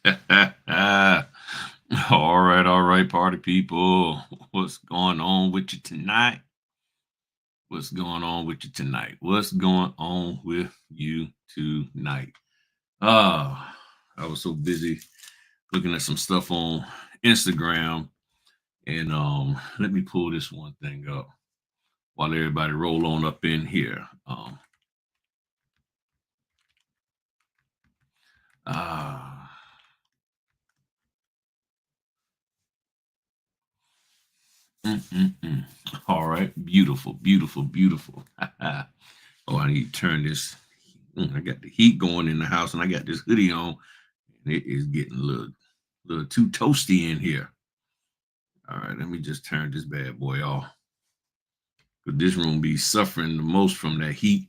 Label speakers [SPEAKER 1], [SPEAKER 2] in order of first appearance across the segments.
[SPEAKER 1] All right, party people. What's going on with you tonight? What's going on with you tonight? What's going on with you tonight? Ah, I was so busy looking at some stuff on Instagram, and let me pull this one thing up while everybody roll on up in here. Ah, mm. All right, beautiful, beautiful, beautiful. Oh, I need to turn this. I got the heat going in the house, and I got this hoodie on, and it is getting little too toasty in here. All right, let me just turn this bad boy off. Cause this room be suffering the most from that heat.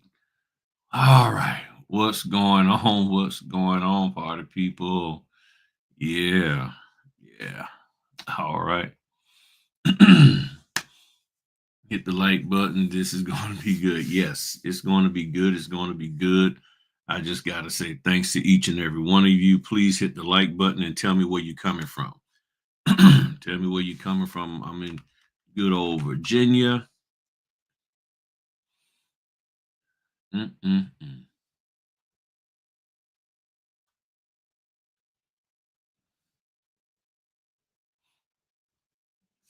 [SPEAKER 1] All right, what's going on? What's going on, party people? Yeah, yeah. All right. Hit the like button. This is going to be good. Yes, it's going to be good. It's going to be good. I just got to say thanks to each and every one of you. Please hit the like button and tell me where you're coming from. Tell me where you're coming from. I'm in good old Virginia. Mm-mm-mm.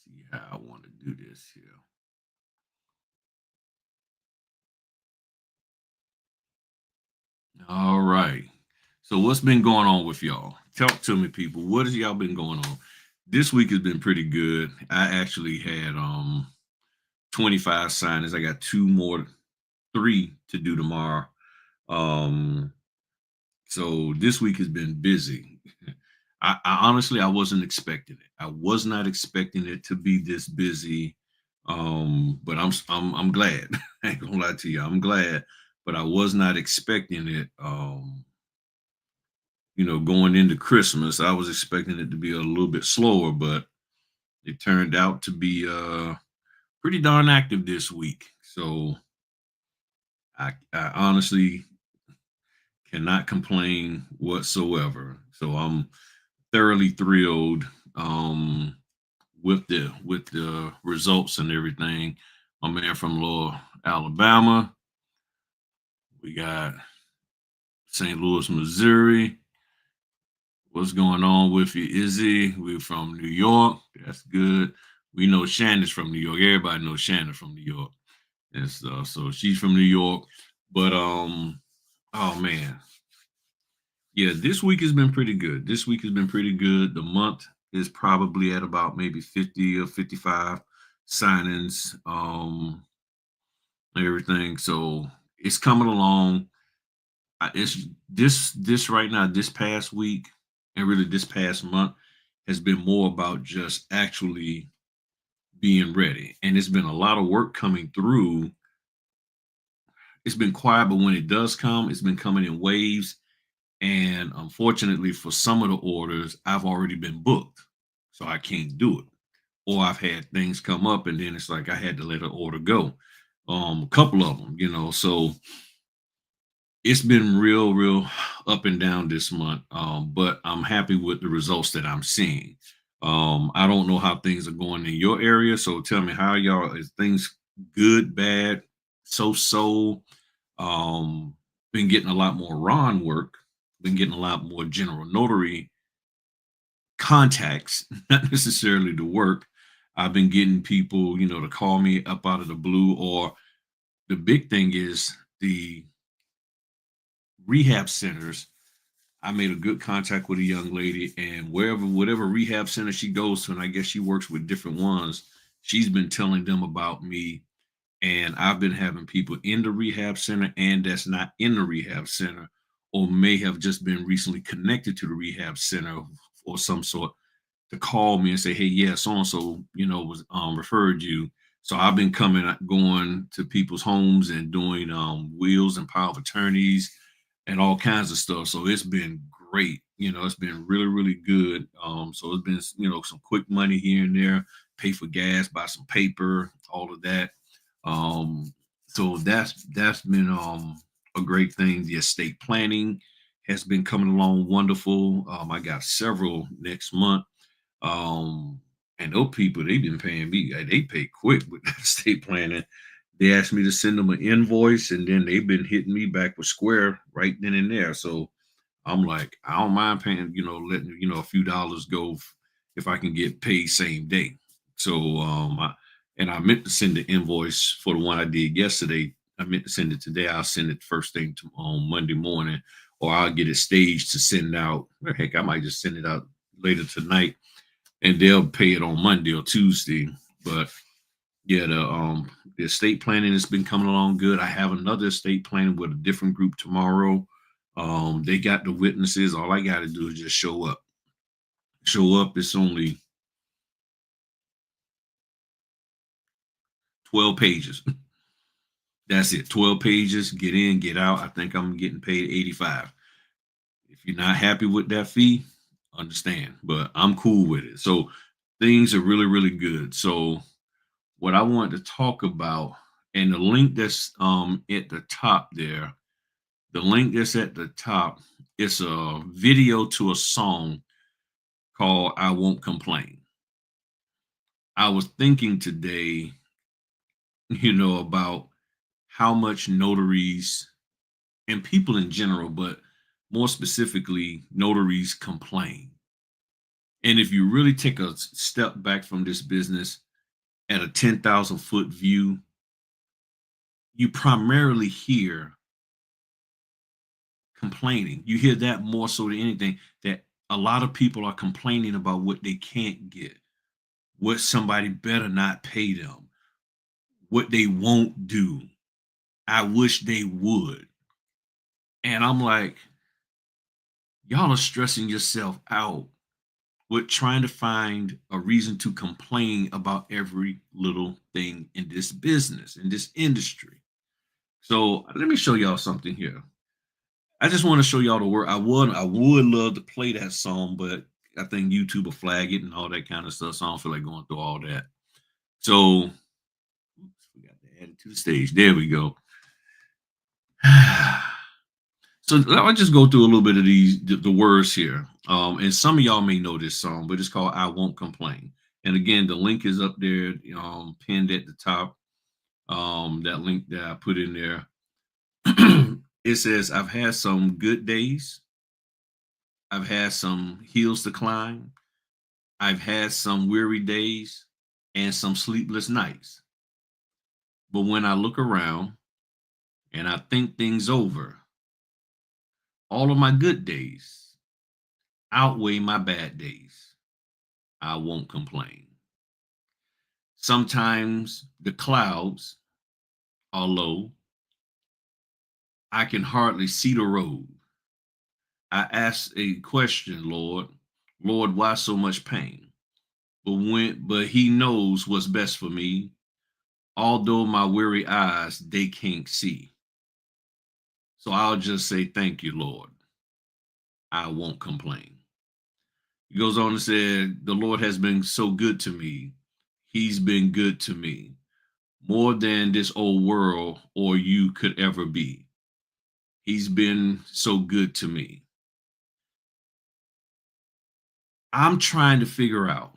[SPEAKER 1] See how I want to do this here. All right. So what's been going on with y'all? Talk to me, people. What has y'all been going on? This week has been pretty good. I actually had 25 signings. I got two more, three to do tomorrow. Um, so this week has been busy. I honestly I wasn't expecting it. I was not expecting it to be this busy. But I'm glad. I ain't gonna lie to you. I'm glad, but I was not expecting it. Going into Christmas, I was expecting it to be a little bit slower, but it turned out to be pretty darn active this week. So I honestly cannot complain whatsoever. So I'm thoroughly thrilled with the results and everything. My man from Lower Alabama. We got St. Louis, Missouri. What's going on with you, Izzy? We're from New York. That's good. We know Shannon's from New York. Everybody knows Shannon from New York and stuff. So she's from New York. But oh man, yeah, this week has been pretty good. This week has been pretty good. The month is probably at about maybe 50 or 55 signings, and everything. So it's coming along. It's this right now, this past week, and really this past month has been more about just actually being ready. And it's been a lot of work coming through. It's been quiet, but when it does come, it's been coming in waves. And unfortunately, for some of the orders, I've already been booked, so I can't do it. Or I've had things come up, and then it's like I had to let an order go. A couple of them, So it's been real up and down this month. But I'm happy with the results that I'm seeing. I don't know how things are going in your area, so tell me how y'all is things good, bad, so. Um, been getting a lot more Ron work, been getting a lot more general notary contacts, not necessarily the work. I've been getting people, to call me up out of the blue, or the big thing is the rehab centers. I made a good contact with a young lady, and whatever rehab center she goes to, and I guess she works with different ones, she's been telling them about me. And I've been having people in the rehab center and that's not in the rehab center, or may have just been recently connected to the rehab center or some sort, to call me and say, hey, yeah, so and so, was referred you. So I've been going to people's homes and doing wills and power of attorneys and all kinds of stuff. So it's been great. It's been really good. So it's been, some quick money here and there, pay for gas, buy some paper, all of that. So that's been a great thing. The estate planning has been coming along wonderful. I got several next month. And those people, they've been paying me. They pay quick with that estate planning. They asked me to send them an invoice, and then they've been hitting me back with Square right then and there. So I'm like, I don't mind paying, letting a few dollars go if I can get paid same day. So I meant to send the invoice for the one I did yesterday. I meant to send it today. I'll send it first thing on Monday morning, or I'll get it staged to send out. Or heck, I might just send it out later tonight, and they'll pay it on Monday or Tuesday. But yeah, the estate planning has been coming along good. I have another estate planning with a different group tomorrow. They got the witnesses. All I got to do is just show up. Show up. It's only 12 pages. That's it. 12 pages. Get in, get out. I think I'm getting paid 85. If you're not happy with that fee, understand. But I'm cool with it. So things are really, really good. So what I want to talk about, and the link that's at the top there, the link that's at the top, it's a video to a song called I Won't Complain. I was thinking today, about how much notaries and people in general, but more specifically, notaries complain. And if you really take a step back from this business at a 10,000-foot view, you primarily hear complaining. You hear that more so than anything, that a lot of people are complaining about what they can't get, what somebody better not pay them, what they won't do. I wish they would. And I'm like, y'all are stressing yourself out with trying to find a reason to complain about every little thing in this business, in this industry. So let me show y'all something here. I just want to show y'all the work. I would love to play that song, but I think YouTube will flag it and all that kind of stuff. So I don't feel like going through all that. So oops, we got to add it to the stage. There we go. So I'll just go through a little bit of the words here. And some of y'all may know this song, but it's called I Won't Complain. And again, the link is up there, pinned at the top. That link that I put in there. It says, I've had some good days. I've had some hills to climb. I've had some weary days and some sleepless nights. But when I look around and I think things over, all of my good days outweigh my bad days. I won't complain. Sometimes the clouds are low. I can hardly see the road. I ask a question, Lord. Lord, why so much pain? But he knows what's best for me, although my weary eyes they can't see. So I'll just say thank you, Lord. I won't complain. He goes on and said, the Lord has been so good to me. He's been good to me, more than this old world or you could ever be. He's been so good to me. I'm trying to figure out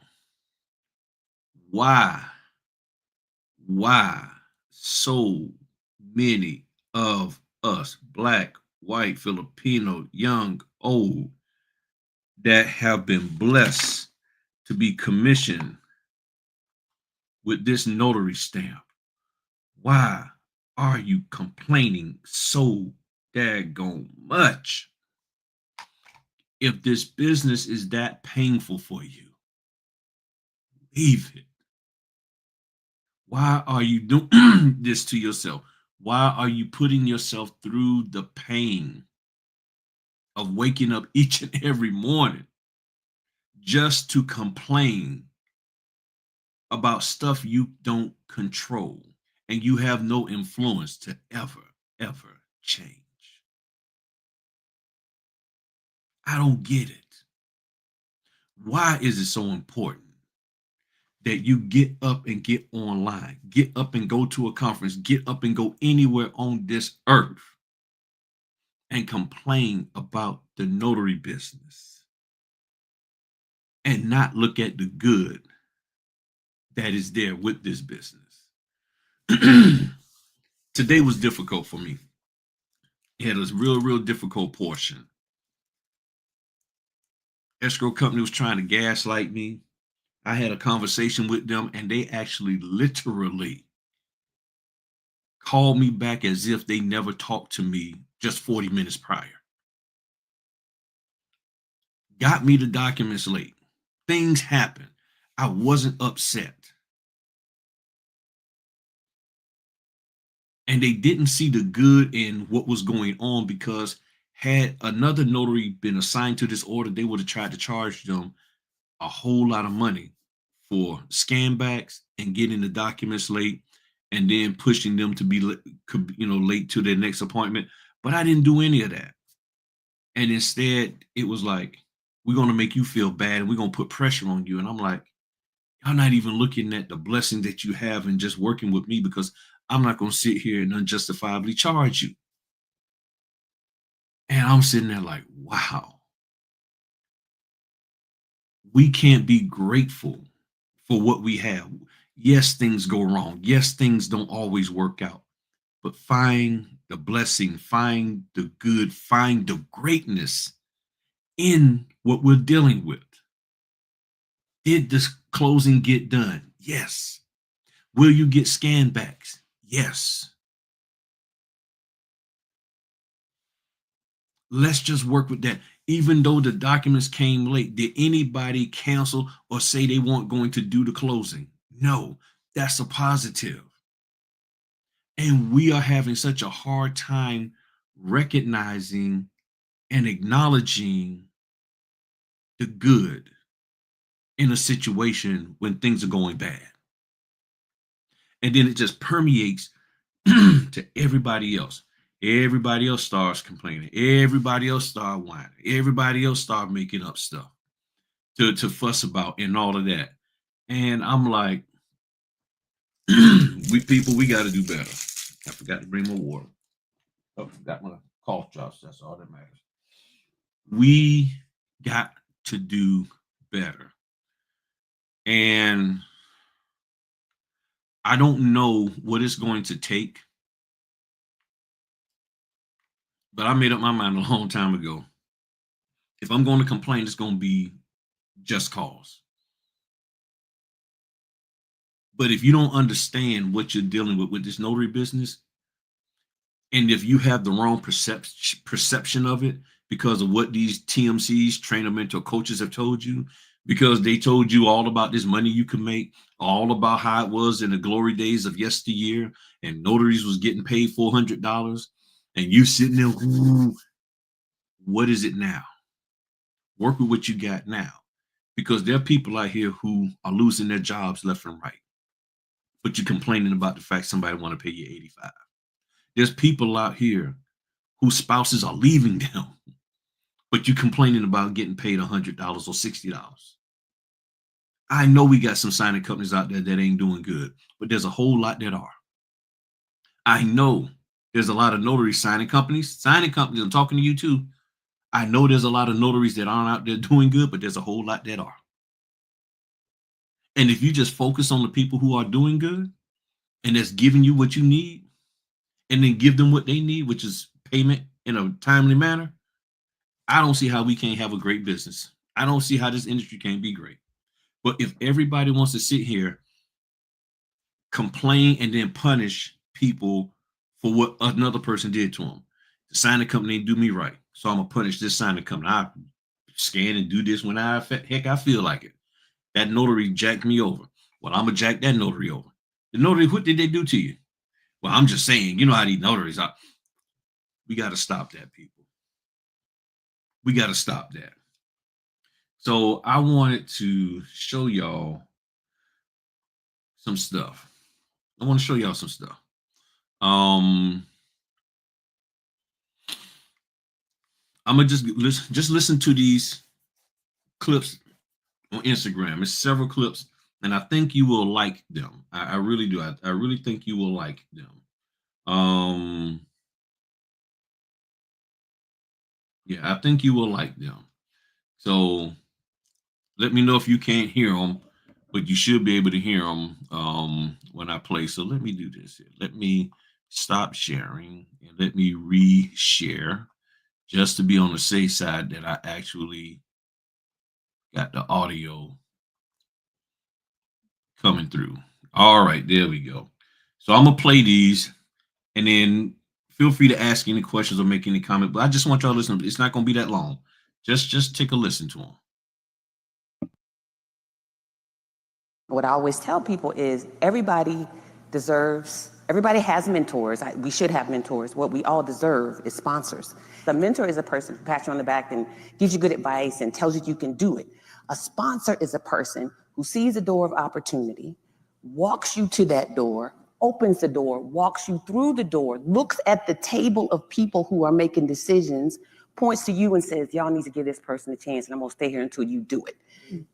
[SPEAKER 1] why, why so many of us, Black, white, Filipino, young, old, that have been blessed to be commissioned with this notary stamp. Why are you complaining so daggone much? If this business is that painful for you, leave it. Why are you doing this to yourself? Why are you putting yourself through the pain of waking up each and every morning just to complain about stuff you don't control and you have no influence to ever change? I don't get it. Why is it so important that you get up and get online, get up and go to a conference, get up and go anywhere on this earth and complain about the notary business and not look at the good that is there with this business. Today was difficult for me. It had a real difficult portion. Escrow company was trying to gaslight me. I had a conversation with them, and they actually literally called me back as if they never talked to me just 40 minutes prior. Got me the documents late. Things happened. I wasn't upset. And they didn't see the good in what was going on, because had another notary been assigned to this order, they would have tried to charge them a whole lot of money for scan backs and getting the documents late and then pushing them to be late to their next appointment. But I didn't do any of that. And instead, it was like, we're going to make you feel bad and we're going to put pressure on you. And I'm like, y'all not even looking at the blessing that you have in just working with me, because I'm not going to sit here and unjustifiably charge you. And I'm sitting there like, wow, we can't be grateful for what we have. Yes, things go wrong. Yes, things don't always work out. But find the blessing, find the good, find the greatness in what we're dealing with. Did this closing get done? Yes. Will you get scan backs? Yes. Let's just work with that. Even though the documents came late, did anybody cancel or say they weren't going to do the closing? No, that's a positive. And we are having such a hard time recognizing and acknowledging the good in a situation when things are going bad. And then it just permeates to everybody else. Everybody else starts complaining. Everybody else start whining. Everybody else start making up stuff to fuss about and all of that. And I'm like, we got to do better. I forgot to bring my water. Oh, got my cough drops. That's all that matters. We got to do better. And I don't know what it's going to take, but I made up my mind a long time ago. If I'm going to complain, it's going to be just cause. But if you don't understand what you're dealing with this notary business, and if you have the wrong perception of it because of what these TMCs, trainer mentor coaches, have told you, because they told you all about this money you can make, all about how it was in the glory days of yesteryear, and notaries was getting paid $400, and you sitting there, ooh, what is it now? Work with what you got now, because there are people out here who are losing their jobs left and right, but you're complaining about the fact somebody want to pay you 85. There's people out here whose spouses are leaving them, but you're complaining about getting paid $100 or $60. I know we got some signing companies out there that ain't doing good, but there's a whole lot that are. I know there's a lot of notary signing companies. Signing companies, I'm talking to you too. I know there's a lot of notaries that aren't out there doing good, but there's a whole lot that are. And if you just focus on the people who are doing good and that's giving you what you need, and then give them what they need, which is payment in a timely manner, I don't see how we can't have a great business. I don't see how this industry can't be great. But if everybody wants to sit here, complain, and then punish people for what another person did to them, the signing company didn't do me right, so I'm gonna punish this signing company. I scan and do this when I feel like it. That notary jacked me over. Well, I'm gonna jack that notary over. The notary, what did they do to you? Well, I'm just saying, you know how these notaries are. We got to stop that, people. We got to stop that. So I wanted to show y'all some stuff. I want to show y'all some stuff. I'm gonna just listen to these clips on Instagram. It's several clips, and I think you will like them. I really do. I really think you will like them. Yeah, I think you will like them. So let me know if you can't hear them, but you should be able to hear them when I play. So let me do this here. Let me stop sharing and let me re-share just to be on the safe side that I actually got the audio coming through. All right, there we go. So I'm gonna play these, and then feel free to ask any questions or make any comment. But I just want y'all to listen. It's not gonna be that long. Just take a listen to them.
[SPEAKER 2] What I always tell people is everybody has mentors. We should have mentors. What we all deserve is sponsors. A mentor is a person who pats you on the back and gives you good advice and tells you can do it. A sponsor is a person who sees a door of opportunity, walks you to that door, opens the door, walks you through the door, looks at the table of people who are making decisions, points to you and says, y'all need to give this person a chance and I'm gonna stay here until you do it.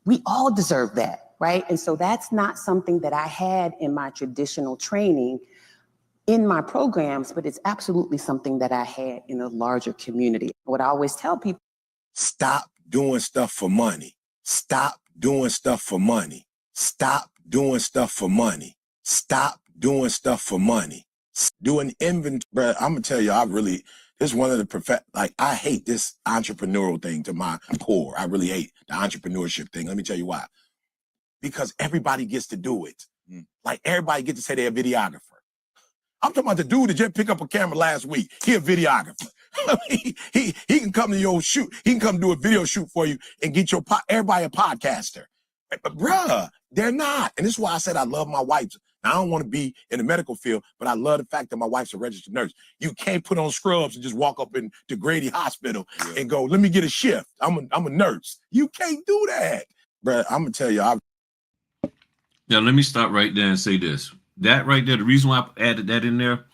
[SPEAKER 2] We all deserve that, right? And so that's not something that I had in my traditional training in my programs, but it's absolutely something that I had in a larger community. What I always tell people,
[SPEAKER 3] stop doing stuff for money. Stop doing stuff for money. Stop doing stuff for money. Stop doing stuff for money. Do an inventory. I'm gonna tell you, this is one of the I hate this entrepreneurial thing to my core. I really hate the entrepreneurship thing. Let me tell you why. Because everybody gets to do it. Like everybody gets to say they're a videographer. I'm talking about the dude that just picked up a camera last week. He a videographer. he can come to your shoot. He can come do a video shoot for you and get everybody a podcaster. But bruh, they're not. And this is why I said I love my wife. Now, I don't want to be in the medical field, but I love the fact that my wife's a registered nurse. You can't put on scrubs and just walk up into Grady Hospital and go, let me get a shift. I'm a nurse. You can't do that. Bruh, I'm going to tell you.
[SPEAKER 1] Now, let me stop right there and say this. That right there, the reason why I added that in there,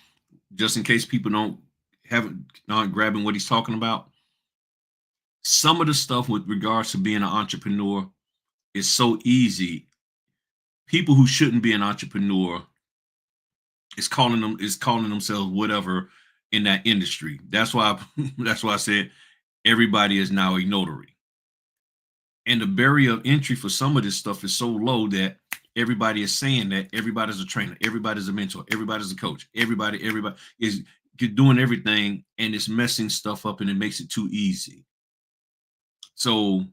[SPEAKER 1] just in case people not grabbing what he's talking about, some of the stuff with regards to being an entrepreneur is so easy. People who shouldn't be an entrepreneur is calling themselves whatever in that industry. That's why I said everybody is now a notary. And the barrier of entry for some of this stuff is so low that everybody is saying that everybody's a trainer, everybody's a mentor, everybody's a coach, everybody is doing everything, and it's messing stuff up and it makes it too easy. So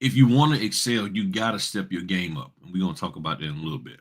[SPEAKER 1] if you want to excel, you got to step your game up. And we're going to talk about that in a little bit.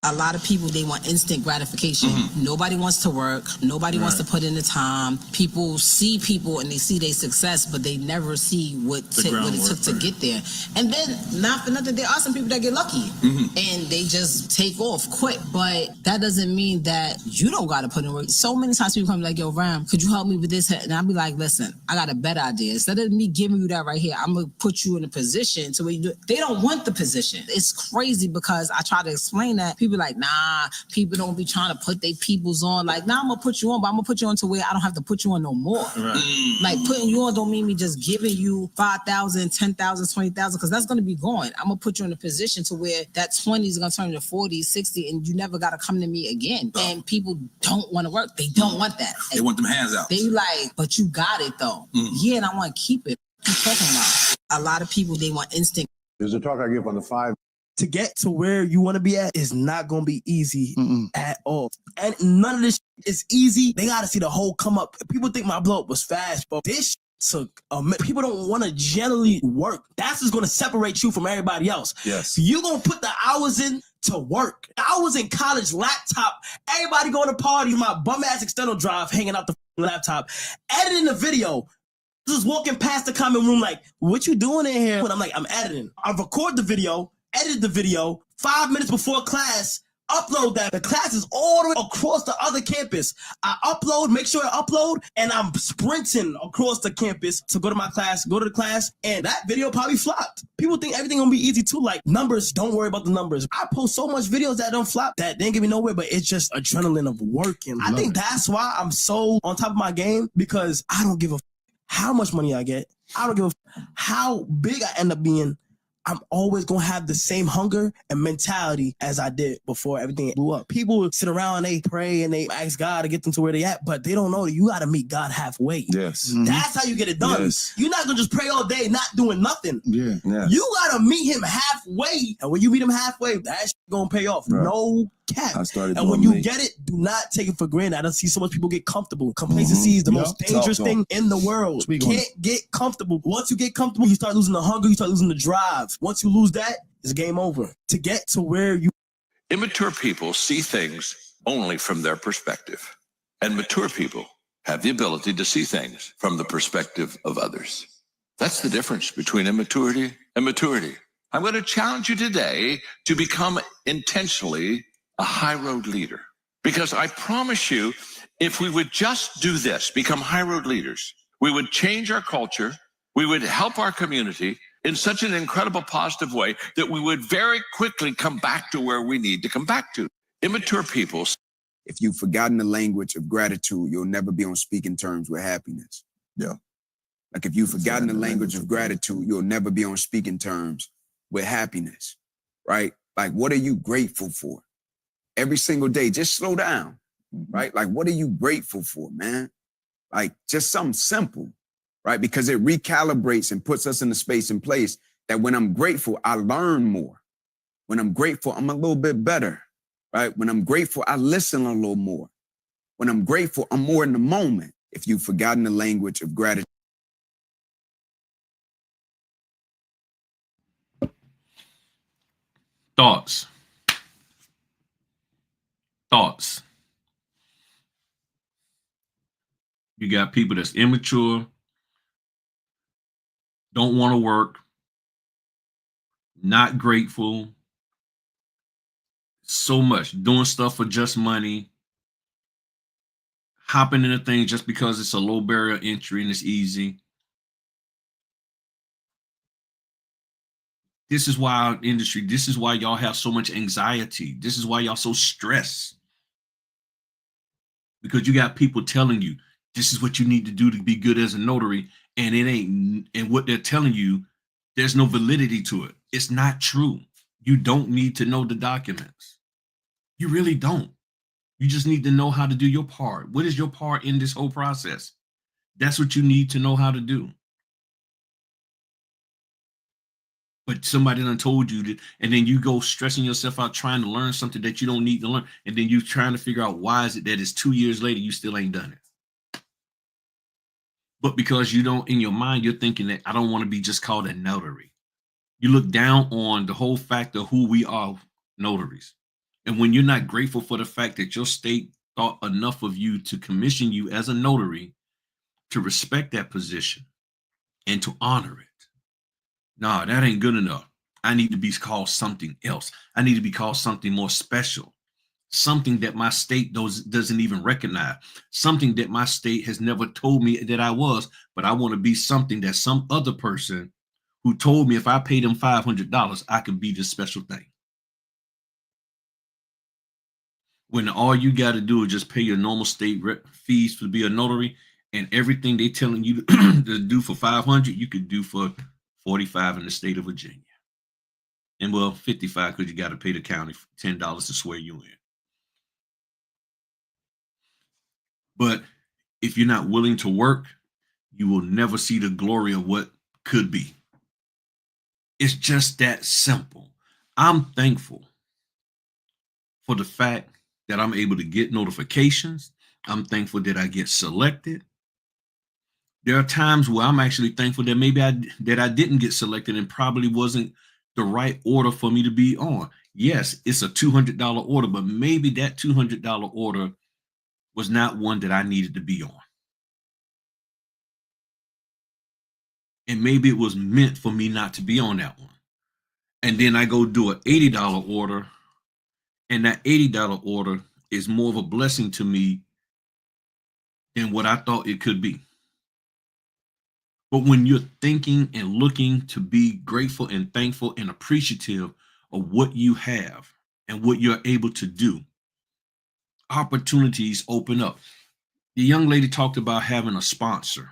[SPEAKER 4] A lot of people, they want instant gratification. Nobody wants to work. Nobody wants to put in the time. People see people and they see their success, but they never see what it took to get there. And then, not for nothing, there are some people that get lucky and they just take off quick. But that doesn't mean that you don't got to put in work. So many times people come like, yo, Ram, could you help me with this? And I'll be like, listen, I got a better idea. Instead of me giving you that right here, I'm going to put you in a position to where you do it. They don't want the position. It's crazy because I try to explain that. People like, nah, people don't be trying to put their peoples on. Like, nah, I'm gonna put you on, but I'm gonna put you on to where I don't have to put you on no more. Like, putting you on don't mean me just giving you 5,000, 10,000, 20,000, because that's gonna be gone. I'm gonna put you in a position to where that 20 is gonna turn into 40, 60, and you never gotta come to me again. And people don't want to work. They don't want that.
[SPEAKER 5] They want them hands out.
[SPEAKER 4] They like, but you got it though. Yeah, and I want to keep it. What you talking about? A lot of people, they want instant.
[SPEAKER 6] There's a talk I give on the 5.
[SPEAKER 7] To get to where you want to be at is not going to be easy at all. And none of this is easy. They got to see the whole come up. People think my blow up was fast, but this took a minute. People don't want to generally work. That's what's going to separate you from everybody else.
[SPEAKER 5] Yes.
[SPEAKER 7] So you're going to put the hours in to work. I was in college, laptop, everybody going to parties, my bum ass external drive, hanging out the laptop, editing the video. Just walking past the comment room like, what you doing in here? And I'm like, I'm editing. I record the video, edit the video, 5 minutes before class, upload that. The class is all the way across the other campus. I upload, make sure I upload, and I'm sprinting across the campus to go to my class, go to the class, and that video probably flopped. People think everything gonna be easy too, like numbers, don't worry about the numbers. I post so much videos that don't flop that they ain't get me nowhere, but it's just adrenaline of working. I think that's why I'm so on top of my game, because I don't give a how much money I get. I don't give a how big I end up being. I'm always going to have the same hunger and mentality as I did before everything blew up. People sit around and they pray and they ask God to get them to where they at, but they don't know that you got to meet God halfway.
[SPEAKER 5] Yes.
[SPEAKER 7] That's how you get it done.
[SPEAKER 5] Yes.
[SPEAKER 7] You're not going to just pray all day not doing nothing.
[SPEAKER 5] Yeah.
[SPEAKER 7] You got to meet him halfway. And when you meet him halfway, that's going to pay off.
[SPEAKER 5] Right.
[SPEAKER 7] No cap.
[SPEAKER 5] I started
[SPEAKER 7] and when
[SPEAKER 5] doing
[SPEAKER 7] you
[SPEAKER 5] me.
[SPEAKER 7] get it, do not take it for granted. I don't see so much people get comfortable. Complacency is the most dangerous thing in the world. You can't get comfortable. Once you get comfortable, you start losing the hunger, you start losing the drive. Once you lose that, it's game over. To get to where you...
[SPEAKER 8] Immature people see things only from their perspective, and mature people have the ability to see things from the perspective of others. That's the difference between immaturity and maturity. I'm going to challenge you today to become intentionally a high road leader, because I promise you, if we would just do this, become high road leaders, we would change our culture, we would help our community in such an incredible positive way that we would very quickly come back to where we need to come back to. Immature people.
[SPEAKER 9] If you've forgotten the language of gratitude, you'll never be on speaking terms with happiness.
[SPEAKER 5] Yeah.
[SPEAKER 9] Like if you've forgotten the language of gratitude, you'll never be on speaking terms with happiness, right? Like, what are you grateful for? Every single day, just slow down, right? Like, what are you grateful for, man? Like, just something simple, right? Because it recalibrates and puts us in the space and place that when I'm grateful, I learn more. When I'm grateful, I'm a little bit better, right? When I'm grateful, I listen a little more. When I'm grateful, I'm more in the moment. If you've forgotten the language of gratitude.
[SPEAKER 1] Thoughts. You got people that's immature, don't want to work, not grateful, so much, doing stuff for just money, hopping into things just because it's a low barrier entry and it's easy. This is why our industry, this is why y'all have so much anxiety. This is why y'all so stressed. Because you got people telling you, this is what you need to do to be good as a notary, and it ain't, and what they're telling you, there's no validity to it. It's not true. You don't need to know the documents. You really don't. You just need to know how to do your part. What is your part in this whole process? That's what you need to know how to do. But somebody done told you that, and then you go stressing yourself out trying to learn something that you don't need to learn, and then you trying to figure out why is it that it's 2 years later you still ain't done it. But because you don't, in your mind, you're thinking that I don't want to be just called a notary. You look down on the whole fact of who we are, notaries. And when you're not grateful for the fact that your state thought enough of you to commission you as a notary, to respect that position and to honor it. Nah, that ain't good enough. I need to be called something else. I need to be called something more special. Something that my state doesn't even recognize. Something that my state has never told me that I was, but I want to be something that some other person who told me if I paid them $500, I could be this special thing. When all you got to do is just pay your normal state fees to be a notary, and everything they telling you to do for $500, you could do for $45 in the state of Virginia. And well, $55 because you got to pay the county $10 to swear you in. But if you're not willing to work, you will never see the glory of what could be. It's just that simple. I'm thankful for the fact that I'm able to get notifications. I'm thankful that I get selected. There are times where I'm actually thankful that maybe I didn't get selected and probably wasn't the right order for me to be on. Yes, it's a $200 order, but maybe that $200 order was not one that I needed to be on. And maybe it was meant for me not to be on that one. And then I go do an $80 order, and that $80 order is more of a blessing to me than what I thought it could be. But when you're thinking and looking to be grateful and thankful and appreciative of what you have and what you're able to do, opportunities open up. The young lady talked about having a sponsor.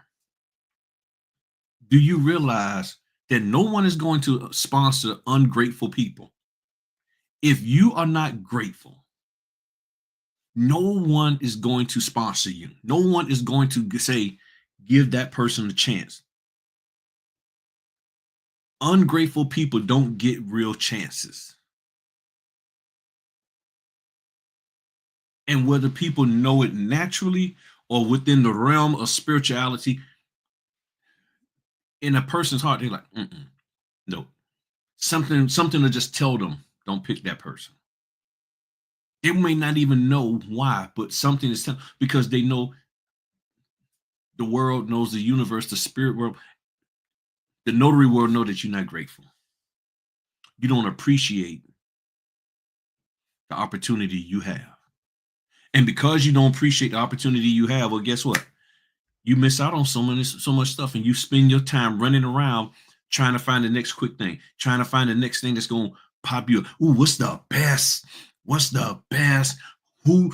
[SPEAKER 1] Do you realize that no one is going to sponsor ungrateful people. If you are not grateful, no one is going to sponsor you. No one is going to say, give that person a chance. Ungrateful people don't get real chances. And whether people know it naturally or within the realm of spirituality, in a person's heart, they're like, no. Something to just tell them, don't pick that person. They may not even know why, but something is telling, because they know the world knows, the universe, the spirit world, the notary world know that you're not grateful. You don't appreciate the opportunity you have. And because you don't appreciate the opportunity you have, well, guess what? You miss out on so much stuff, and you spend your time running around trying to find the next quick thing, trying to find the next thing that's going to pop you up. Ooh, what's the best? What's the best? Who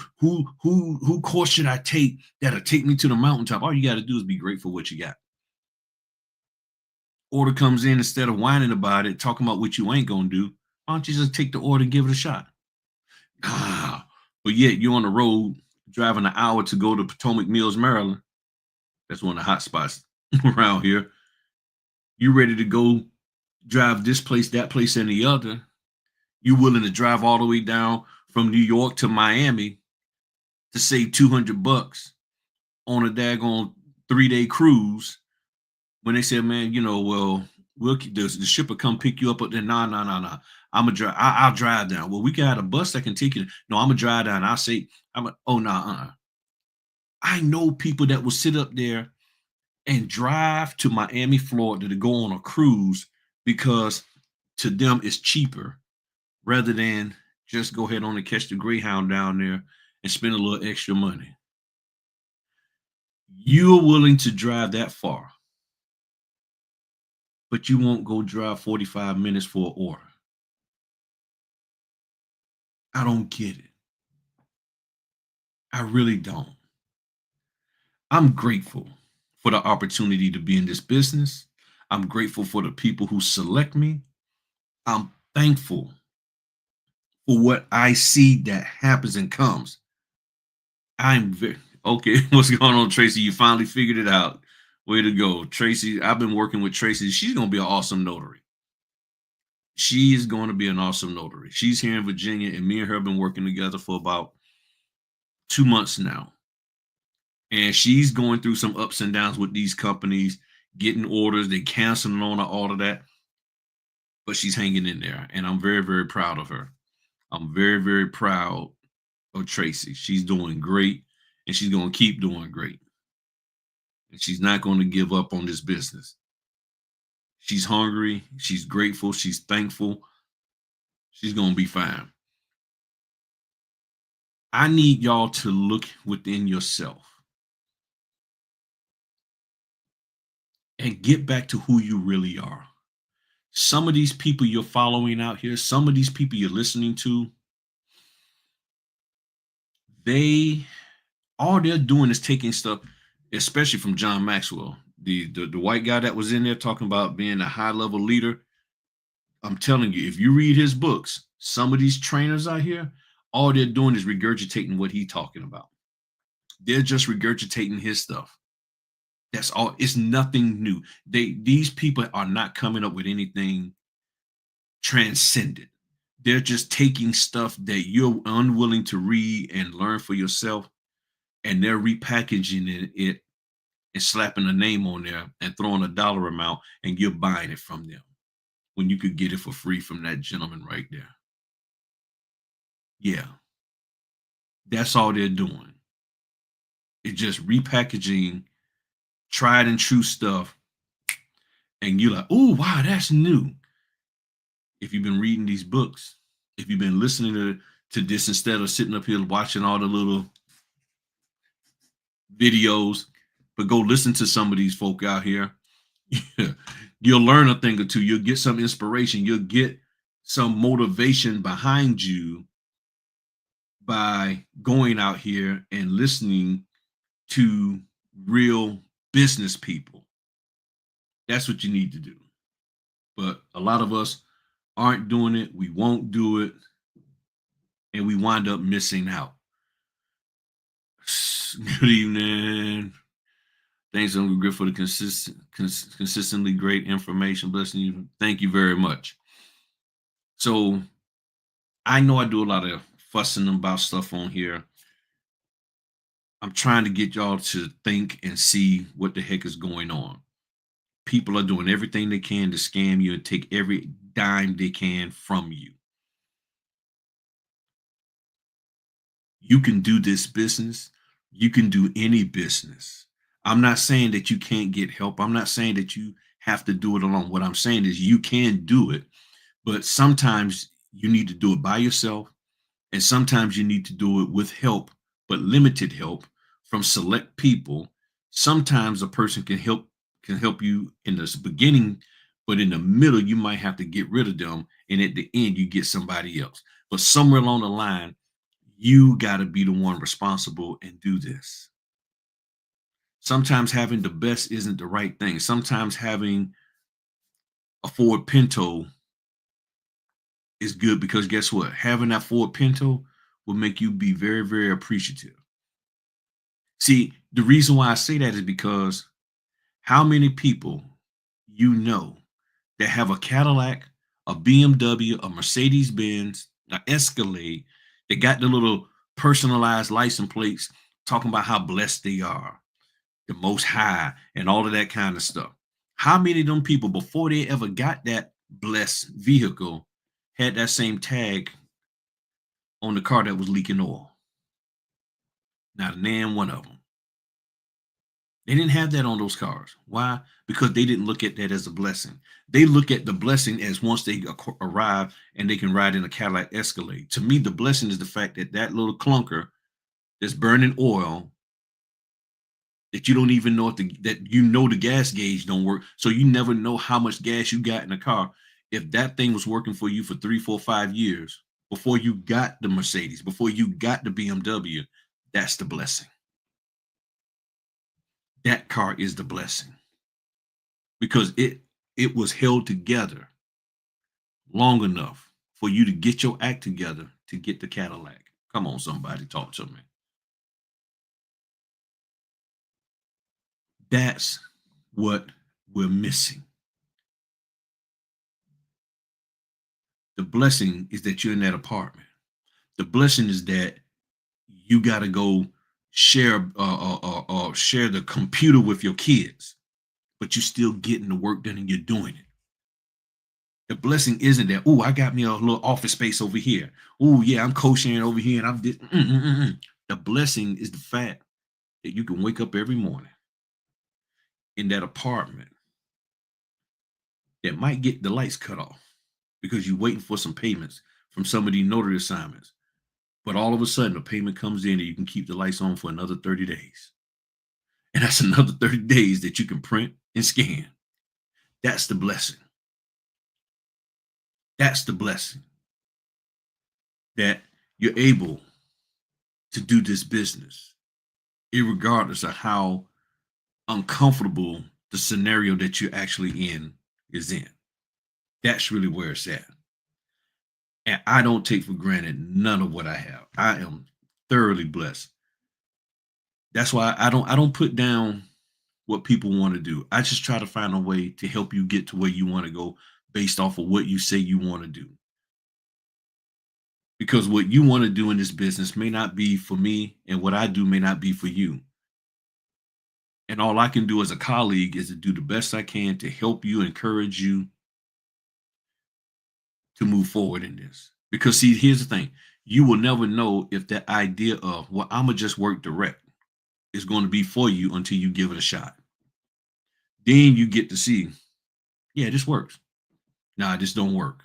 [SPEAKER 1] course should I take that'll take me to the mountaintop? All you got to do is be grateful what you got. Order comes in, instead of whining about it, talking about what you ain't going to do, why don't you just take the order and give it a shot? But yet you're on the road driving an hour to go to Potomac Mills, Maryland. That's one of the hot spots around here. You ready to go drive this place, that place, and the other. You willing to drive all the way down from New York to Miami to save $200 on a daggone 3-day cruise, when they said, man, we'll keep this. The ship will come pick you up. But then, nah. I'm gonna drive. I'll drive down. Well, we got a bus that can take you. No, I'm gonna drive down. I'll say, I know people that will sit up there and drive to Miami, Florida to go on a cruise, because to them it's cheaper, rather than just go ahead on and catch the Greyhound down there and spend a little extra money. You're willing to drive that far, but you won't go drive 45 minutes for an order. I don't get it. I really don't. I'm grateful for the opportunity to be in this business. I'm grateful for the people who select me. I'm thankful for what I see that happens and comes. I'm very okay. What's going on, Tracy? You finally figured it out. Way to go, Tracy. I've been working with Tracy. She's going to be an awesome notary. She is going to be an awesome notary. She's here in Virginia, and me and her have been working together for about 2 months now. And she's going through some ups and downs with these companies, getting orders, they canceling on her, all of that. But she's hanging in there, and I'm very, very proud of her. I'm very, very proud of Tracy. She's doing great, and she's going to keep doing great. And she's not going to give up on this business. She's hungry. She's grateful. She's thankful. She's going to be fine. I need y'all to look within yourself and get back to who you really are. Some of these people you're following out here, some of these people you're listening to, all they're doing is taking stuff, especially from John Maxwell, the white guy that was in there talking about being a high-level leader. I'm telling you, if you read his books, some of these trainers out here, all they're doing is regurgitating what he's talking about. They're just regurgitating his stuff. That's all. It's nothing new. These people are not coming up with anything transcendent. They're just taking stuff that you're unwilling to read and learn for yourself, and they're repackaging it and slapping a name on there and throwing a dollar amount, and you're buying it from them when you could get it for free from that gentleman right there. Yeah. That's all they're doing. It's just repackaging tried and true stuff. And you're like, oh, wow, that's new. If you've been reading these books, if you've been listening to this instead of sitting up here watching all the little videos, but go listen to some of these folk out here. You'll learn a thing or two. You'll get some inspiration. You'll get some motivation behind you by going out here and listening to real business people. That's what you need to do. But a lot of us aren't doing it. We won't do it. And we wind up missing out. Good evening. Thanks, Uncle Griff, for the consistently great information. Blessing you. Thank you very much. So I know I do a lot of fussing about stuff on here. I'm trying to get y'all to think and see what the heck is going on. People are doing everything they can to scam you and take every dime they can from you. You can do this business. You can do any business. I'm not saying that you can't get help. I'm not saying that you have to do it alone. What I'm saying is you can do it, but sometimes you need to do it by yourself, and sometimes you need to do it with help, but limited help from select people. Sometimes a person can help you in the beginning, but in the middle you might have to get rid of them, and at the end you get somebody else. But somewhere along the line, you got to be the one responsible and do this. Sometimes having the best isn't the right thing. Sometimes having a Ford Pinto is good, because guess what? Having that Ford Pinto will make you be very, very appreciative. See, the reason why I say that is because how many people you know that have a Cadillac, a BMW, a Mercedes Benz, an Escalade, they got the little personalized license plates talking about how blessed they are, the most high, and all of that kind of stuff. How many of them people, before they ever got that blessed vehicle, had that same tag on the car that was leaking oil? Not a damn one of them. They didn't have that on those cars. Why? Because they didn't look at that as a blessing. They look at the blessing as once they arrive and they can ride in a Cadillac Escalade. To me, the blessing is the fact that that little clunker that's burning oil, that you don't even know that you know the gas gauge don't work, so you never know how much gas you got in the car. If that thing was working for you for 3, 4, 5 years before you got the Mercedes, before you got the BMW, that's the blessing. That car is the blessing, because it was held together long enough for you to get your act together to get the Cadillac. Come on, somebody, talk to me. That's what we're missing. The blessing is that you're in that apartment. The blessing is that you got to go share share the computer with your kids, but you're still getting the work done and you're doing it. The blessing isn't that, oh, I got me a little office space over here. Oh, yeah, I'm co-sharing over here and I'm this. The blessing is the fact that you can wake up every morning in that apartment that might get the lights cut off because you're waiting for some payments from some of these notary assignments. But all of a sudden, a payment comes in and you can keep the lights on for another 30 days. And that's another 30 days that you can print and scan. That's the blessing. That's the blessing. That you're able to do this business, irregardless of how uncomfortable the scenario that you're actually in is in. That's really where it's at. And I don't take for granted none of what I have. I am thoroughly blessed. That's why I don't put down what people want to do. I just try to find a way to help you get to where you want to go based off of what you say you want to do. Because what you want to do in this business may not be for me, and what I do may not be for you. And all I can do as a colleague is to do the best I can to help you, encourage you to move forward in this. Because see, here's the thing. You will never know if that idea of, well, I'm going to just work direct is going to be for you until you give it a shot. Then you get to see, yeah, this works. Nah, this don't work.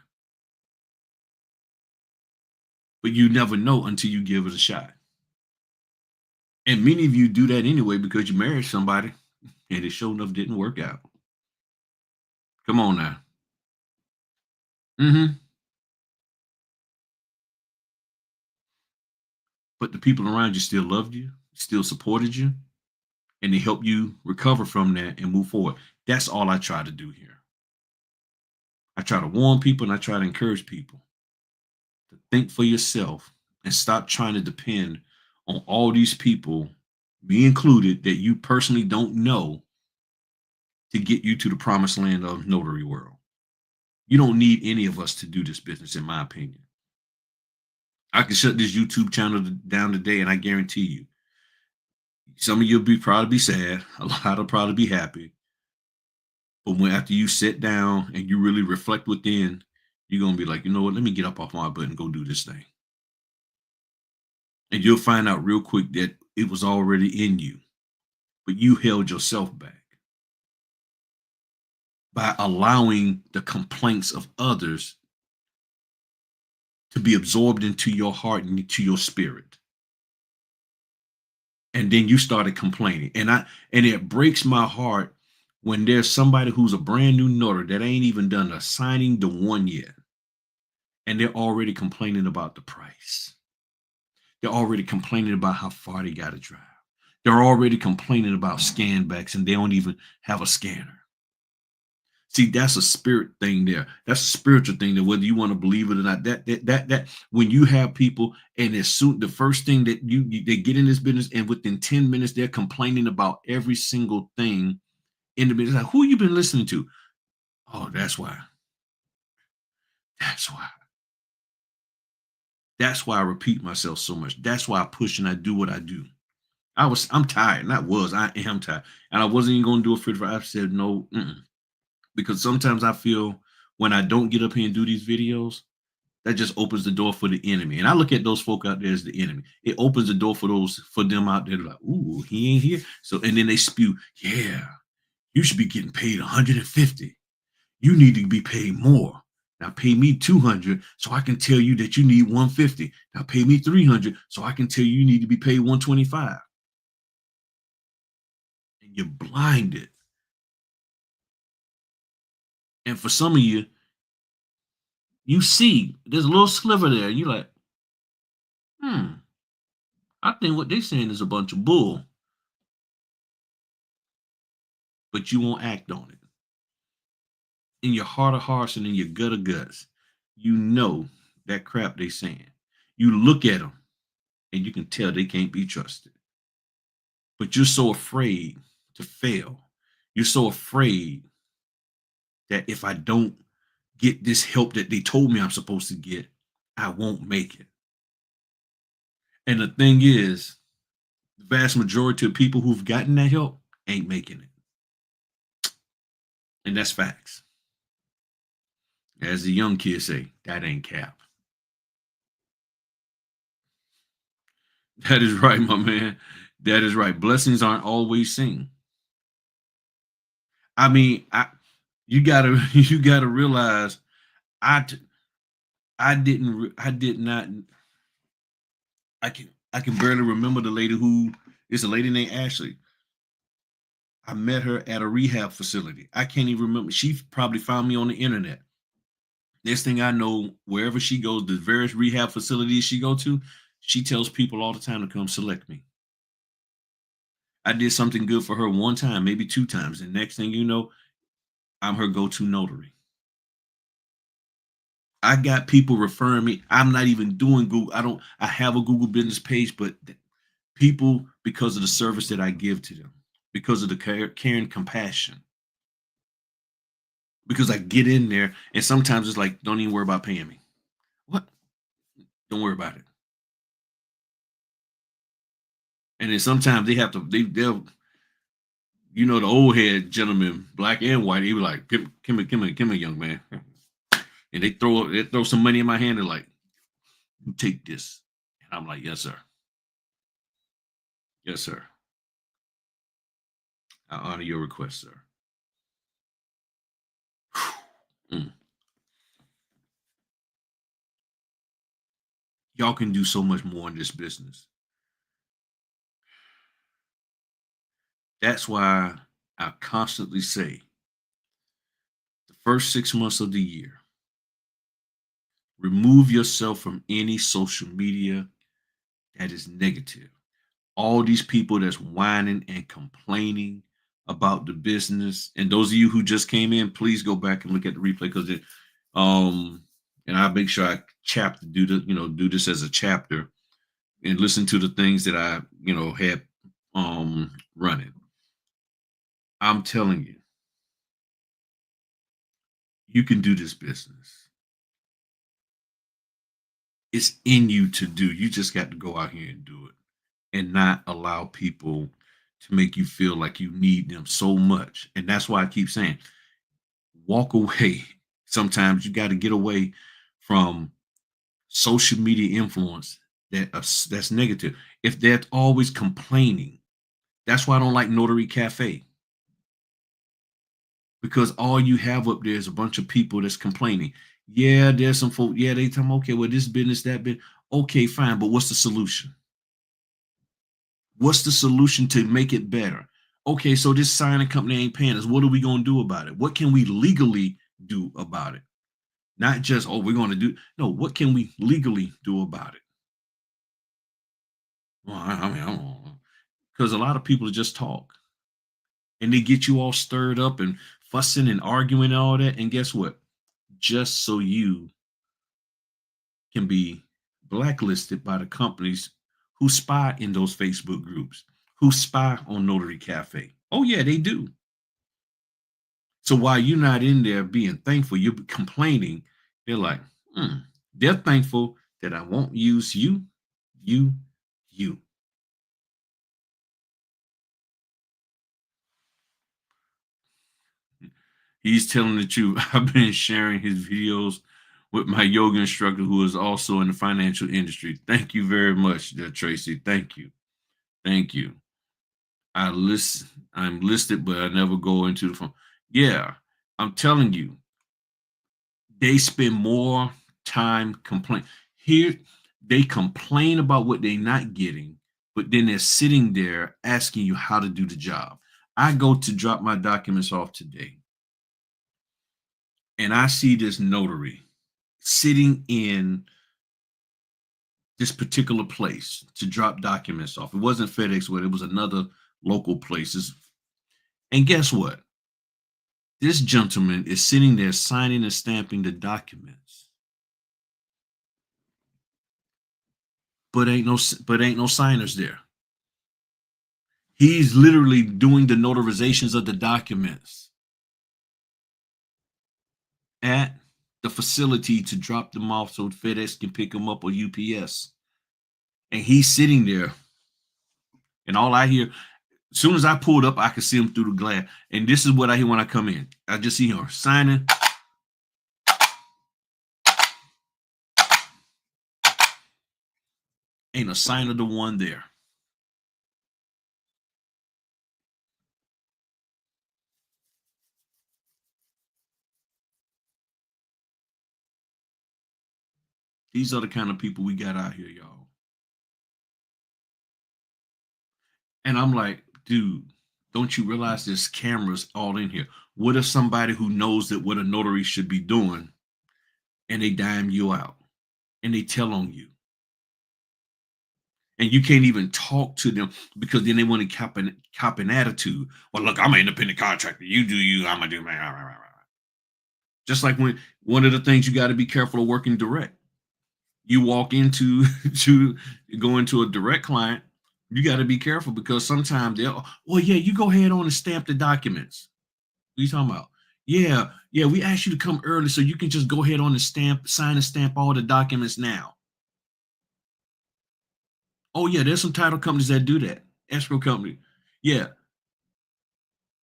[SPEAKER 1] But you never know until you give it a shot. And many of you do that anyway because you married somebody and it sure enough didn't work out. Come on now. But the people around you still loved you, still supported you, and they help you recover from that and move forward. That's all I try to do here. I try to warn people and I try to encourage people to think for yourself and stop trying to depend on all these people, me included, that you personally don't know to get you to the promised land of notary world. You don't need any of us to do this business, in my opinion. I can shut this YouTube channel down today, and I guarantee you, some of you'll probably be sad, a lot will probably be happy. But when after you sit down and you really reflect within, you're gonna be like, you know what? Let me get up off my butt and go do this thing. And you'll find out real quick that it was already in you, but you held yourself back by allowing the complaints of others to be absorbed into your heart and into your spirit. And then you started complaining. And it breaks my heart when there's somebody who's a brand new notary that ain't even done a signing to one yet. And they're already complaining about the price. They're already complaining about how far they got to drive. They're already complaining about scan backs and they don't even have a scanner. See, that's a spirit thing there. That's a spiritual thing that whether you want to believe it or not, that when you have people and as soon the first thing that they get in this business and within 10 minutes, they're complaining about every single thing in the business. Like, who you been listening to? Oh, that's why. That's why. That's why I repeat myself so much. That's why I push and I do what I do. I'm tired. I am tired. And I wasn't even going to do a Fritter. I said no. Because sometimes I feel when I don't get up here and do these videos, that just opens the door for the enemy. And I look at those folk out there as the enemy. It opens the door for them out there like, ooh, he ain't here. So, and then they spew, yeah, you should be getting paid 150. You need to be paid more. Now pay me 200 so I can tell you that you need 150. Now pay me 300 so I can tell you need to be paid 125. And you're blinded. And for some of you, you see there's a little sliver there. And you're like, I think what they're saying is a bunch of bull. But you won't act on it. In your heart of hearts and in your gut of guts, you know that crap they saying. You look at them and you can tell they can't be trusted. But you're so afraid to fail. You're so afraid that if I don't get this help that they told me I'm supposed to get, I won't make it. And the thing is, the vast majority of people who've gotten that help ain't making it. And that's facts. As the young kids say, that ain't cap. That is right, my man. That is right. Blessings aren't always seen. I mean, you gotta realize I can barely remember the lady who is a lady named Ashley. I met her at a rehab facility. I can't even remember. She probably found me on the internet. Next thing I know, wherever she goes, the various rehab facilities she go to, she tells people all the time to come select me. I did something good for her one time, maybe two times. And next thing you know, I'm her go-to notary. I got people referring me. I'm not even doing Google. I have a Google business page, but people, because of the service that I give to them, because of the care and compassion, because I get in there and sometimes it's like, don't even worry about paying me. What? Don't worry about it. And then sometimes they'll, you know, the old head gentlemen, black and white, he was like, come here, young man. And they throw some money in my hand and like, you take this. And I'm like, yes, sir. Yes, sir. I honor your request, sir. Y'all can do so much more in this business. That's why I constantly say the first 6 months of the year, remove yourself from any social media that is negative. All these people that's whining and complaining about the business. And those of you who just came in, please go back and look at the replay because And I make sure I do this as a chapter and listen to the things that I, had running. I'm telling you, you can do this business. It's in you to do. You just got to go out here and do it and not allow people to make you feel like you need them so much. And that's why I keep saying, walk away. Sometimes you got to get away from social media influence that's negative. If they're always complaining, that's why I don't like Notary Cafe. Because all you have up there is a bunch of people that's complaining. Yeah, there's some folk. Yeah, they tell me, okay, well, this business, that bit. Okay, fine, but what's the solution? What's the solution to make it better? Okay, so this signing company ain't paying us. What are we going to do about it? What can we legally do about it? Not just, oh, we're going to do. No, what can we legally do about it? Well, I mean, I don't know. Because a lot of people just talk and they get you all stirred up and fussing and arguing and all that. And guess what? Just so you can be blacklisted by the companies who spy in those Facebook groups, who spy on Notary Cafe. Oh, yeah, they do. So while you're not in there being thankful, you're complaining. They're like, they're thankful that I won't use you. He's telling the truth. I've been sharing his videos with my yoga instructor who is also in the financial industry. Thank you very much, Tracy. Thank you. Thank you. I'm listed, but I never go into the phone. Yeah, I'm telling you, they spend more time complaining. Here, they complain about what they're not getting, but then they're sitting there asking you how to do the job. I go to drop my documents off today, and I see this notary sitting in this particular place to drop documents off. It wasn't FedEx, but it was another local place. And guess what? This gentleman is sitting there signing and stamping the documents. But ain't no signers there. He's literally doing the notarizations of the documents at the facility to drop them off so FedEx can pick them up or UPS. And he's sitting there. And all I hear, as soon as I pulled up, I could see him through the glass. And this is what I hear when I come in. I just see him signing. Ain't a sign of the one there. These are the kind of people we got out here, y'all. And I'm like, dude, don't you realize there's cameras all in here? What if somebody who knows that what a notary should be doing and they dime you out and they tell on you? And you can't even talk to them because then they want to cop an attitude. Well, look, I'm an independent contractor. You do you, I'm going to do my. Just like when one of the things you got to be careful of working direct. You walk into to go into a direct client, you got to be careful because sometimes they'll, well, yeah, you go ahead on and stamp the documents. What are you talking about? Yeah, we asked you to come early so you can just go ahead on and sign and stamp all the documents now. Oh, yeah, there's some title companies that do that. Escrow company. Yeah.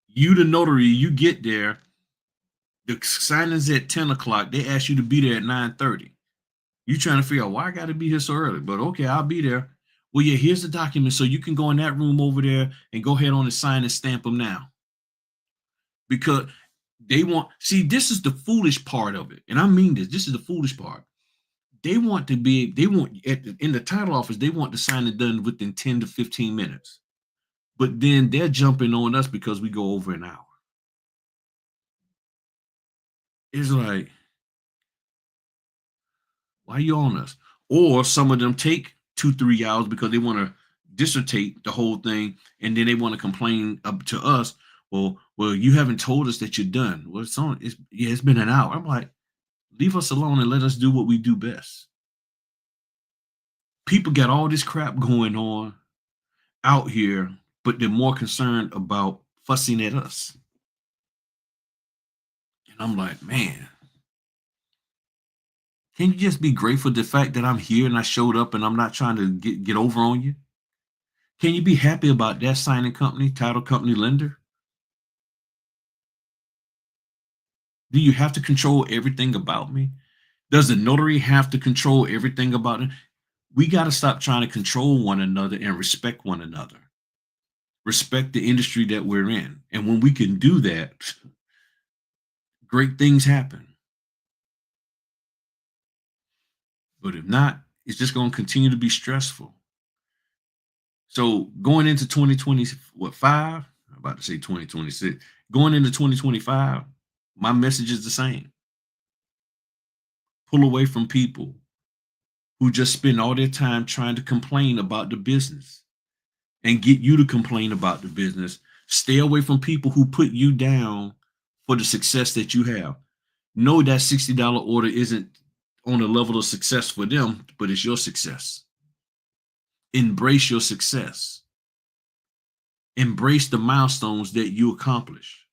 [SPEAKER 1] You, the notary, you get there. The signing's at 10 o'clock. They ask you to be there at 9:30. You trying to figure out why I got to be here so early. But okay, I'll be there. Well, yeah, here's the document. So you can go in that room over there and go ahead on and sign and stamp them now. Because they want, see, this is the foolish part of it. And I mean this is the foolish part. In the title office, they want the signing done within 10 to 15 minutes. But then they're jumping on us because we go over an hour. It's like, why are you on us? Or some of them take 2-3 hours because they want to dissertate the whole thing, and then they want to complain up to us. Well, you haven't told us that you're done. Well, it's been an hour. I'm like, Leave us alone and let us do what we do best. People got all this crap going on out here, but they're more concerned about fussing at us. And I'm like, man, can you just be grateful for the fact that I'm here and I showed up and I'm not trying to get over on you? Can you be happy about that signing company, title company, lender? Do you have to control everything about me? Does the notary have to control everything about it? We got to stop trying to control one another and respect one another. Respect the industry that we're in. And when we can do that, great things happen. But if not, it's just going to continue to be stressful. So going into 2025, I'm about to say 2026, going into 2025, my message is the same. Pull away from people who just spend all their time trying to complain about the business and get you to complain about the business. Stay away from people who put you down for the success that you have. Know that $60 order isn't on a level of success for them, but it's your success. Embrace your success. Embrace the milestones that you accomplish.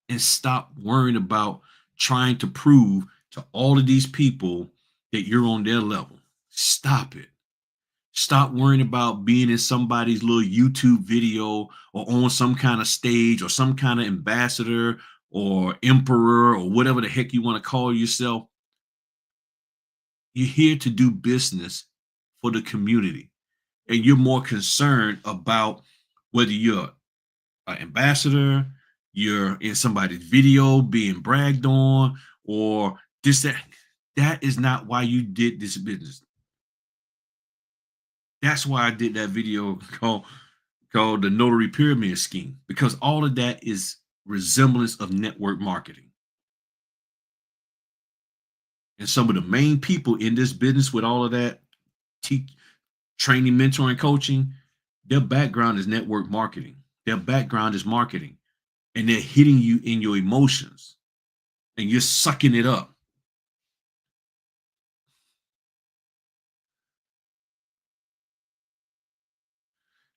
[SPEAKER 1] And stop worrying about trying to prove to all of these people that you're on their level. Stop it. Stop worrying about being in somebody's little YouTube video or on some kind of stage or some kind of ambassador or emperor or whatever the heck you want to call yourself. You're here to do business for the community. And you're more concerned about whether you're an ambassador, you're in somebody's video being bragged on, or this, that. That is not why you did this business. That's why I did that video called the Notary Pyramid Scheme, because all of that is resemblance of network marketing. And some of the main people in this business with all of that training, mentoring, coaching, their background is network marketing. Their background is marketing. And they're hitting you in your emotions. And you're sucking it up.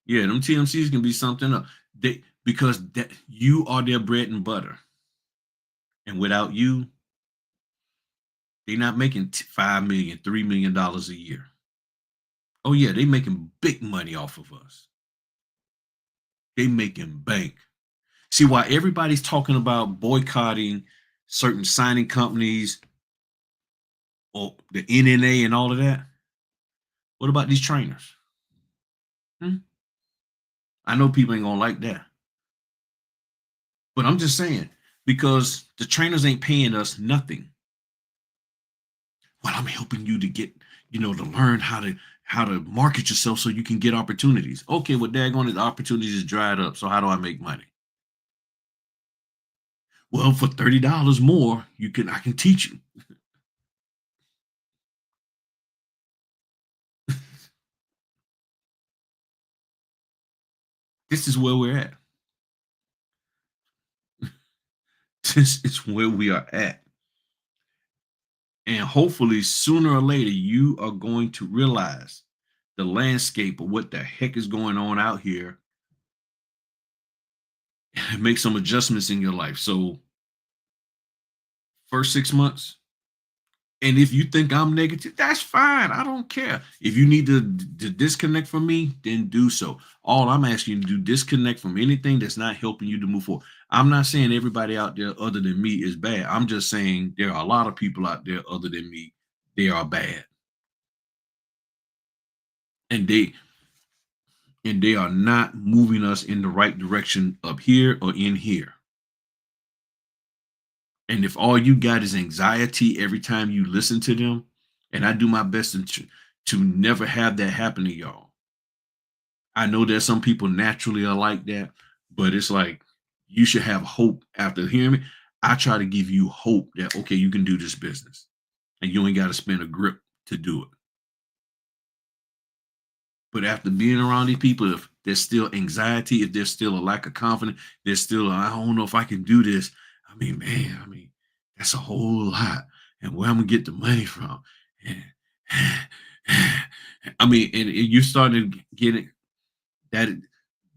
[SPEAKER 1] Yeah, them TMCs can be something else. Because that you are their bread and butter. And without you, they're not making $5 million, $3 million a year. Oh, yeah, they're making big money off of us. They making bank. See, why everybody's talking about boycotting certain signing companies or the NNA and all of that. What about these trainers? I know people ain't gonna like that. But I'm just saying, because the trainers ain't paying us nothing. Well, I'm helping you to get, to learn how to market yourself so you can get opportunities. Okay, well, daggone it, the opportunities is dried up. So how do I make money? Well, for $30 more, I can teach you. This is where we're at. This is where we are at. And hopefully, sooner or later, you are going to realize the landscape of what the heck is going on out here and make some adjustments in your life. So, first 6 months, and if you think I'm negative, that's fine. I don't care. If you need to disconnect from me, then do so. All I'm asking you to do, disconnect from anything that's not helping you to move forward. I'm not saying everybody out there other than me is bad. I'm just saying there are a lot of people out there other than me. They are bad. And they are not moving us in the right direction up here or in here. And if all you got is anxiety every time you listen to them, and I do my best to never have that happen to y'all. I know that some people naturally are like that, but it's like you should have hope after hearing me. I try to give you hope that, okay, you can do this business and you ain't got to spend a grip to do it. But after being around these people, if there's still anxiety, if there's still a lack of confidence, there's still, I don't know if I can do this. I mean, That's a whole lot. And where I'm gonna get the money from? I mean, and you're starting to get it that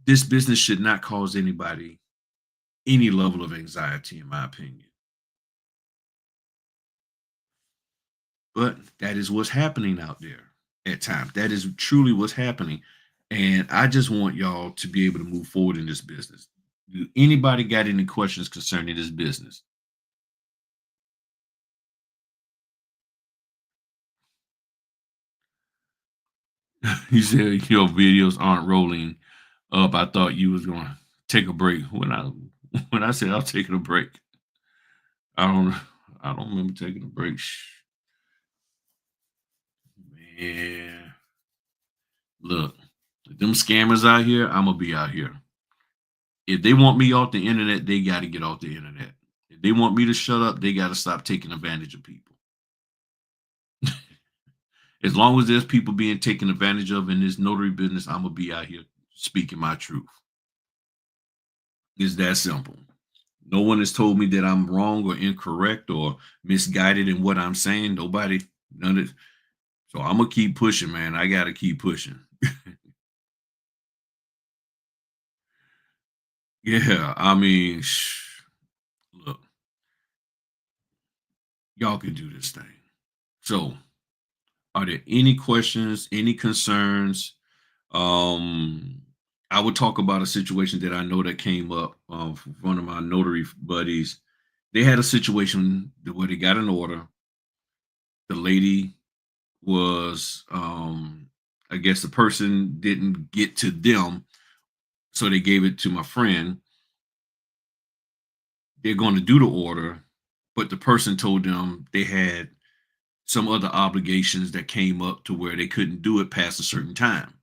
[SPEAKER 1] this business should not cause anybody any level of anxiety, in my opinion. But that is what's happening out there at times. That is truly what's happening. And I just want y'all to be able to move forward in this business. Do anybody got any questions concerning this business? You said your videos aren't rolling up. I thought you was gonna take a break. When I said I was taking a break, I don't I don't remember taking a break. Man, look, them scammers out here, I'm gonna be out here. If they want me off the internet, they got to get off the internet. If they want me to shut up, they got to stop taking advantage of people. As long as there's people being taken advantage of in this notary business, I'm gonna be out here speaking my truth. It's that simple. No one has told me that I'm wrong or incorrect or misguided in what I'm saying. Nobody, none of. So I'm gonna keep pushing, man. I gotta keep pushing. Yeah, I mean, look, y'all can do this thing. So, are there any questions, any concerns? Um, I would talk about a situation that I know that came up from one of my notary buddies. They had a situation where they got an order. The lady was, I guess the person didn't get to them, so they gave it to my friend. They're going to do the order, but the person told them they had some other obligations that came up to where they couldn't do it past a certain time.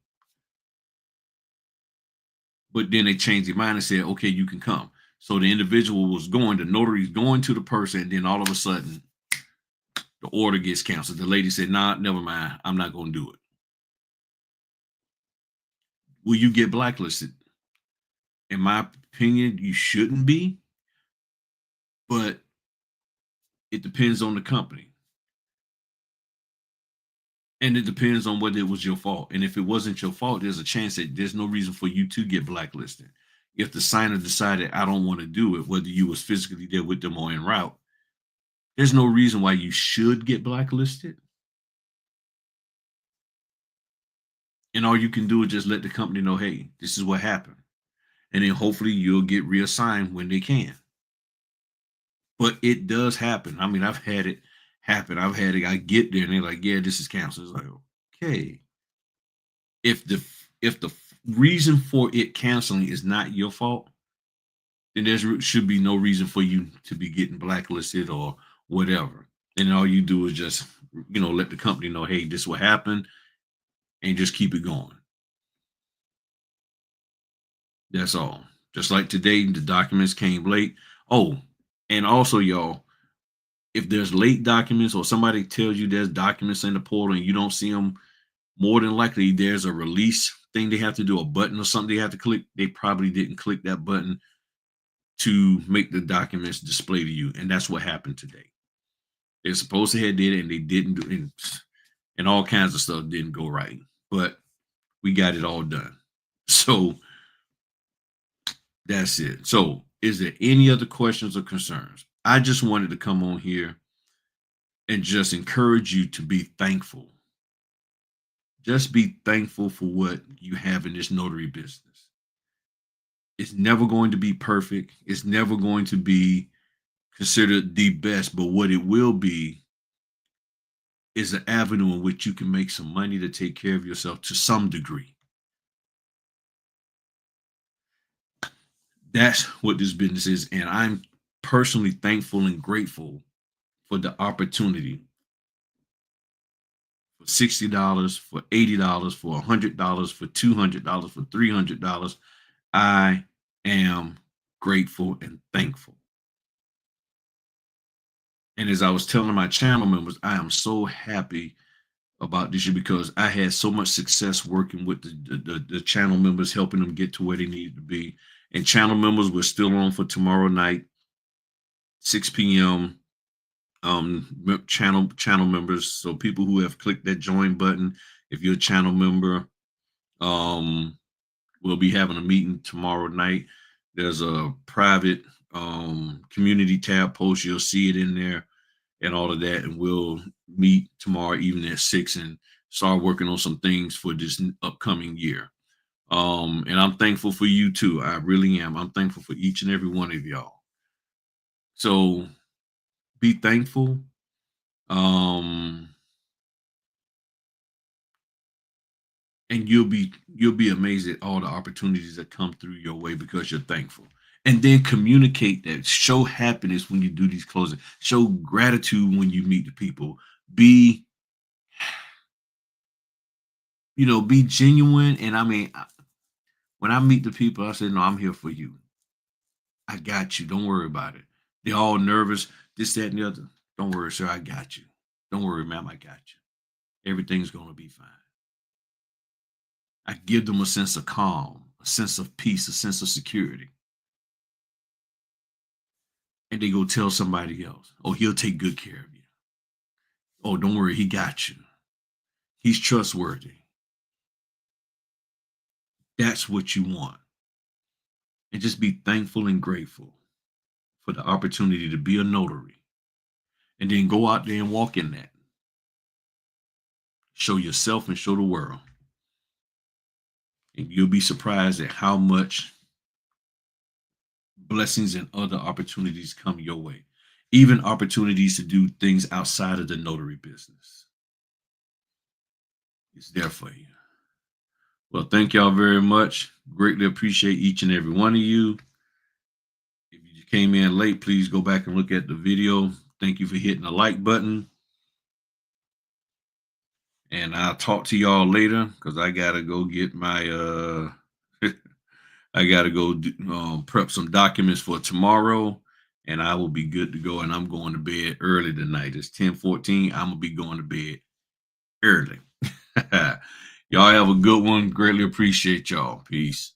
[SPEAKER 1] But then they changed their mind and said, okay, you can come. So the individual was going, the notary's going to the person, and then all of a sudden, the order gets canceled. The lady said, nah, never mind. I'm not going to do it. Will you get blacklisted? In my opinion, you shouldn't be, but it depends on the company. And it depends on whether it was your fault. And if it wasn't your fault, there's a chance that there's no reason for you to get blacklisted. If the signer decided, I don't want to do it, whether you was physically there with them or en route, there's no reason why you should get blacklisted. And all you can do is just let the company know, hey, this is what happened. And then hopefully you'll get reassigned when they can. But it does happen. I mean, I've had it happen. I've had it, I get there and they're like, yeah, this is canceled. It's like, okay. If the reason for it canceling is not your fault, then there should be no reason for you to be getting blacklisted or whatever. And all you do is just, let the company know, hey, this will happen, and just keep it going. That's all. Just like today, the documents came late. Oh, and also, y'all, if there's late documents or somebody tells you there's documents in the portal and you don't see them, more than likely there's a release thing they have to do, a button or something they have to click. They probably didn't click that button to make the documents display to you. And that's what happened today. They're supposed to have did it and they didn't do it, and all kinds of stuff didn't go right. But we got it all done. So that's it. So is there any other questions or concerns? I just wanted to come on here and just encourage you to be thankful. Just be thankful for what you have in this notary business. It's never going to be perfect. It's never going to be considered the best, but what it will be is an avenue in which you can make some money to take care of yourself to some degree. That's what this business is. And I'm personally thankful and grateful for the opportunity for $60, for $80, for $100, for $200, for $300. I am grateful and thankful. And as I was telling my channel members, I am so happy about this year because I had so much success working with the channel members, helping them get to where they needed to be. And channel members, we're still on for tomorrow night, 6 p.m. channel members. So people who have clicked that join button, if you're a channel member, we'll be having a meeting tomorrow night. There's a private community tab post. You'll see it in there and all of that. And we'll meet tomorrow evening at 6 and start working on some things for this upcoming year. And I'm thankful for you too. I really am. I'm thankful for each and every one of y'all. So be thankful. And you'll be amazed at all the opportunities that come through your way because you're thankful. And then communicate that. Show happiness when you do these closings. Show gratitude when you meet the people. Be genuine. And I mean, when I meet the people, I say, no, I'm here for you. I got you. Don't worry about it. They're all nervous, this, that, and the other. Don't worry, sir. I got you. Don't worry, ma'am. I got you. Everything's going to be fine. I give them a sense of calm, a sense of peace, a sense of security. And they go tell somebody else, oh, he'll take good care of you. Oh, don't worry, he got you. He's trustworthy. That's what you want. And just be thankful and grateful for the opportunity to be a notary. And then go out there and walk in that. Show yourself and show the world. And you'll be surprised at how much blessings and other opportunities come your way. Even opportunities to do things outside of the notary business. It's there for you. Well, thank y'all very much. Greatly appreciate each and every one of you. If you came in late, please go back and look at the video. Thank you for hitting the like button. And I'll talk to y'all later because I got to go get my, I got to go prep some documents for tomorrow. And I will be good to go. And I'm going to bed early tonight. It's 10:14. I'm going to be going to bed early. Y'all have a good one. Greatly appreciate y'all. Peace.